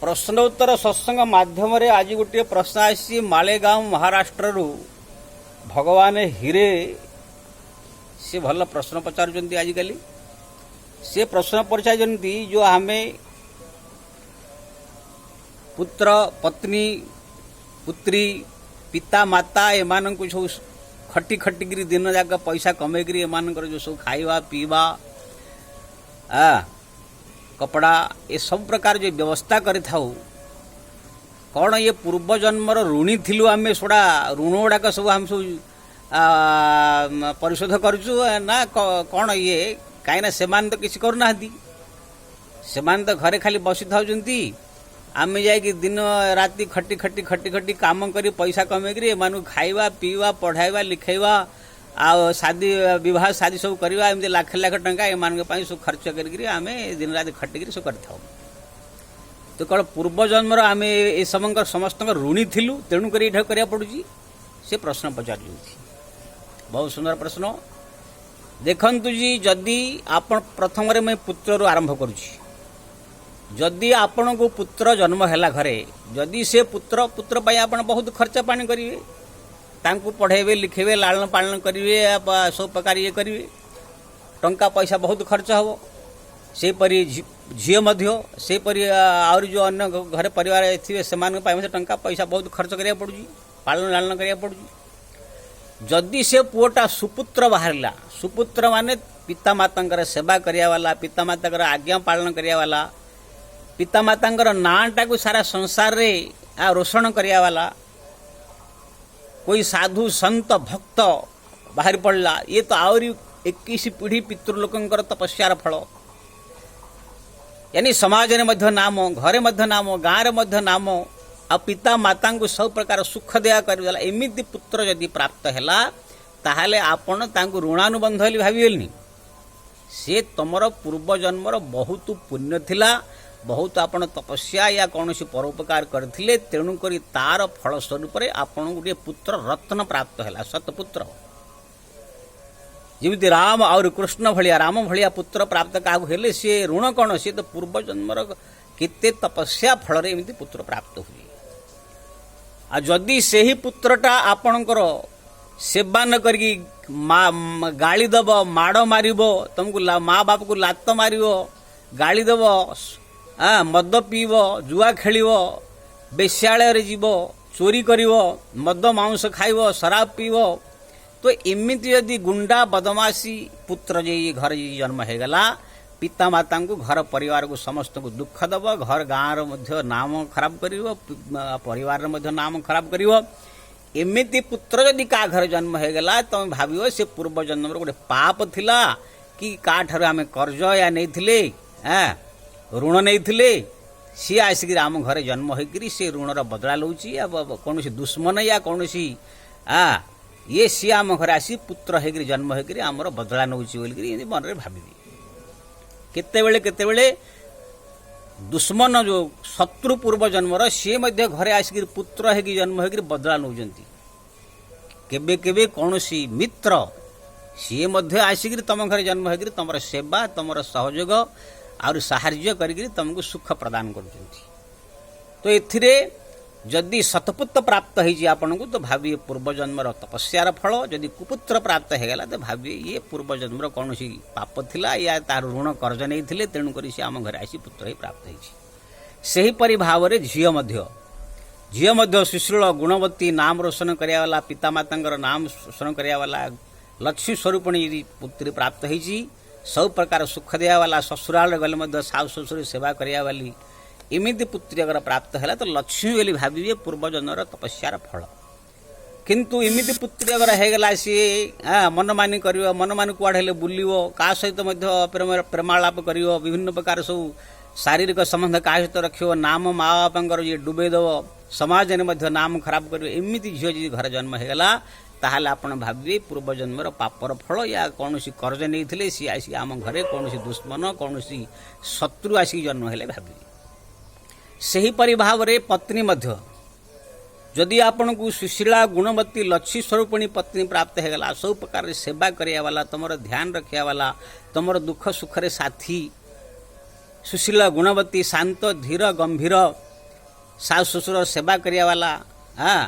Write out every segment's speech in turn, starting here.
प्रश्नोत्तर सत्संग माध्यम रे आज गोटे प्रश्न आसी मालेगांव महाराष्ट्र रु भगवान हिरे से भल प्रश्न पचार आजिकल से प्रश्न पचार जो आमे पुत्र पत्नी पुत्री पिता माता एमान को सब खटी खटिकी दिन जाक पैसा कमेकरी एमान जो सब खाइबा पीवा कपड़ा ये सब प्रकार जो व्यवस्था करि थाउ कौन ये पूर्व जन्मर ऋणी थिलु आम सोड़ा ऋण गुड़ाक सब आम सब परिशोध करूँ ना कौन ये कहीं से तो किसी करना से तो घरे खाली बसी था आम जा दिन राति खटी खटी खटी खटी काम कर पैसा कमेकरी एम खाइबा पीवा पढ़ाइबा लिखेबा आ शादी विवाह शादी सब करवा एमती लाख लाख टंका एम सब खर्च करके आम दिन रात खटिक सब कर तो कौन पूर्व जन्मर आम ए समस्त ऋणी थिलु तेणुक ये करा पड़ी से प्रश्न पचार बहुत सुंदर प्रश्न देखु जी जदि आपण प्रथम मैं पुत्र रू आरंभ करुँची जदि आपण को पुत्र जन्म है घरे जदि से पुत्र पुत्र आप बहुत खर्च पानी करेंगे तांकु पढ़ेबे लिखेबे लालन पालन करेंगे सब प्रकार ये करेंगे टंका पैसा बहुत खर्च हम से परी झील से परी आउरी जो अन्य घर परिवार थे से टंका पैसा बहुत खर्च करा पड़ू पालन लालन करा पड़ू जदि से पुओटा सुपुत्र बाहरला सुपुत्र माने पिता माता सेवा करिया वाला पिता माता आज्ञा पालन करिया वाला पिता माता नाटा को सारा संसार रे रोषण करिया वाला कोई साधु संत भक्त बाहर पड़ला ये तो आउरी 21 पीढ़ी पितृलोकंकर तपस्यार फल यानी समाज रे मध्य नाम घरे मध्य नाम गाँव मध्य नाम आ पिता माता को सब प्रकार सुख दया कर एमती पुत्र जदि प्राप्त है ताहले आपण तांको ऋणानुबंध बोली भाविबेनी से तुमर पूर्व जन्मर बहुत पुण्य थिला बहुत आपण तपस्या या कौन परोपकार करथिले तेणुक तार फल स्वरूप आपण गोटे पुत्र रत्न प्राप्त है सतपुत्र जमी राम और कृष्ण भलिया राम भलिया पुत्र प्राप्त क्या हेले सी ऋण कौन सी तो पूर्व जन्मर केते तपस्या फल एमती पुत्र प्राप्त हुए आ जदि से ही पुत्रटा आपणकर सेवा न करी गाली दब माड़ मार तुमको माँ बाप को लात मार गाली दब मद पीब जुआ खेल बेश्यालय जीव चोरी कर मद मांस खाइब शराब पीब तो एमती यदि गुंडा बदमाशी पुत्र जे घर जन्म होगला पिता माता को घर परिवार को समस्त को दुख दब घर गाँव मध्य नाम खराब कर परिवार मध्य नाम खराब कर एमती पुत्र जदि का घर जन्म होगला तुम भाव से पूर्व जन्म गोटे पाप थिला कि का ठार आम कर्ज या नहीं ऋण नहीं सी आसिक आम घरे जन्म होकर से ऋणर बदला लौची कौन दुश्मन या कौन ये सी आम घर आसी पुत्र होकर जन्म होकर आमर बदला नौची बोलिकी मन में भावी केतेबेले दुश्मन जो शत्रु पूर्व जन्मर सी मध्य घरे आसिक पुत्र होकर जन्म होकर बदला नौचंती केबे केबे कौन मित्र सी मध्य आसिक तुम घर जन्म होकर तुम सेवा तुम सहयोग और साहाय्य करके तुमको सुख प्रदान कर तो एथिरे जदि सतपुत्र प्राप्त होपन को तो भाविए पूर्व जन्मर तपस्यार फल जदि कुपुत्र प्राप्त होगला तो भाविए ये पूर्व जन्मर कौन पाप थिला या तार ऋण कर्ज नहीं तेणुक से आम घर आसी पुत्र ही प्राप्त होपरी भाव में झील सुशील गुणवती नाम रोशन कराला पिता माता नाम रोशन कराला लक्ष्मी स्वरूपणी पुत्री प्राप्त होती सब प्रकार सुख दिया वाला ससुराल गले सास ससुर सेवा करिया वाली एमती पुत्री अगर प्राप्त है तो लक्ष्मी बोली भाविए पूर्व जन्मर तपस्यार फल किंतु एमती पुत्री अगर होगला सी मनमानी कर मनमानी कुआड़े बुलो का सहित प्रेमालाप कर विभिन्न प्रकार सब शारीरिक संबंध क्या सहित रखियो नाम माँ बापा ये डुबेदब समाज में नाम खराब कर एमती झील जी घर जन्म होगला ताहले आपण भाविए पूर्व जन्मर पापर फल या कौन कर्ज नहीं सी आसी आम घरे कौन दुश्मन कौन शत्रु आसिक जन्म है भाविए से परी भाव में पत्नी मध्य जदि आपण को सुशीला गुणवती लक्ष्मी स्वरूपिणी पत्नी प्राप्त होगला सब प्रकार सेवा करिया वाला तुम ध्यान रखिया वाला तुम दुख सुख रे साथी सुशीला गुणवती शांत धीर गंभीर सास ससुर सेवा करिया वाला हाँ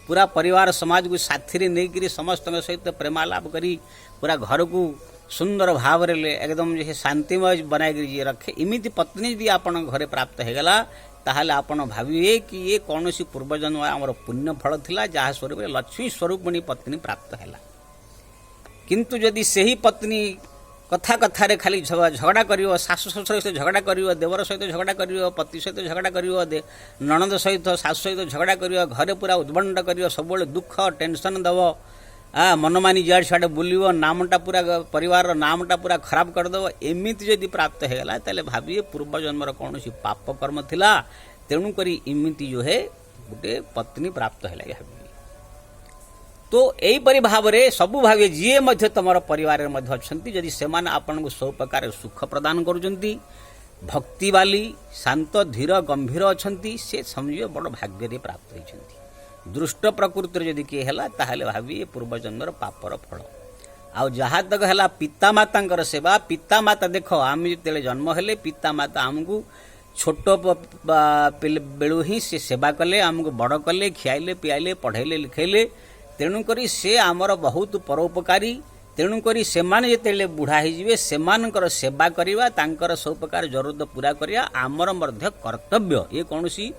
पूरा परिवार समाज को साथी नहीं समस्त सहित प्रेमालाप करी पूरा घर को सुंदर भाव एकदम जे शांतिमय बनाई रखे इमिति पत्नी यदि आपण घरे प्राप्त होगला ताहले आपण भाविए कि ये कौन सी पूर्वजन्म आमर पुण्य फल थिला जहाँ स्वरूप लक्ष्मी स्वरूपणी पत्नी प्राप्त है किंतु जदि सही पत्नी कथा कथारे खाली झगड़ा करियो सासु ससुर सहित झगड़ा करियो देवर सहित झगड़ा करियो पति सहित झगड़ा करियो ननद सहित सासु सहित झगड़ा करियो घरे पूरा उद्बंड करियो सब दुख टेंशन दब मनमानी जियाड़ सियाड़े बुलियो नामटा पूरा परिवार नामटा पूरा खराब करदेव एमती जदि प्राप्त होगला ताले भाविए पूर्वजन्मर कौन सी पाप कर्म थिला तेणुक इमिति जो है गोटे पत्नी प्राप्त है भाविए तो यहीपरि भाव में सबू भावे जी मध्य तुम परिवार अच्छा जदि से आपन को सब प्रकार सुख प्रदान करुँच भक्ति वाली शांत धीर गंभीर अच्छा से समझ बड़ भाग्य प्राप्त होती दृष्ट प्रकृति जदि किए है ताहले भाविए पूर्वजन्मर पापर फल आउ जहाँ तक है पितामाता सेवा पितामाता देख आम जो जन्म हेले पितामाता आमको छोट बेलू ही से सेवा कले आमको बड़ कले खियाइले पियाइले पढ़ेले लिखेले तेणुक से आमर बहुत परोपकारी तेणुक से जिते बुढ़ा हो सेमानकर सेवा करवा तांकर सब प्रकार जरूरत पूरा करिया आमर मध्य कर्तव्य ये कौन सी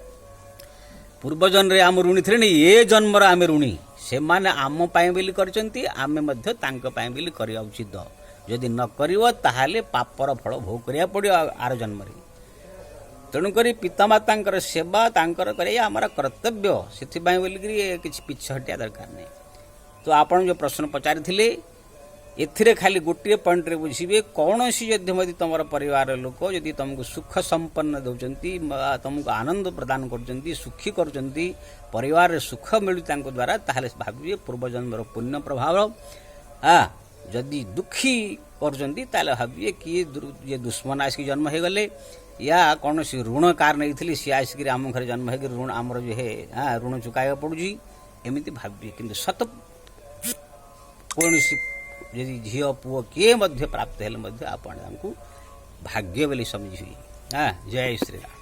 पूर्वजन्म आम ऋणी थे ये जन्मर आम ऋणी से आम बोली आमे मध्य बोली करिया उचित जदि न करिवो ताहाले पापर फल भोग करिया पड़ियो आर जन्म तेणुक पितामाता सेवा तांकर करिया आमर कर्तव्य से बोलिकी किसी पिछ हटिया दरकार नहीं तो आपन जो प्रश्न पचारि एथिरे खाली गोटे पॉइंट रे बुझे कौन सी यदि तुम परिवार लोक जदि तुमको सुख संपन्न दौरान तुमको आनंद प्रदान कर सुखी कर परिवार सुख मिलू द्वारा ताहले भाविए पूर्वजन्मर पुण्य प्रभाव जदि दुखी कर भाविए कि ये दुश्मन आसिक जन्म हो गले या कौन सी ऋण कार नहीं सी आसिक आम घर जन्म हो ऋण आमर जो है ऋण चुकाया पड़ुची एमती भाविए कि सत कौन सी यदि झी पुओ किए प्राप्त हेले आप भाग्य बोली समझी जय श्री राम।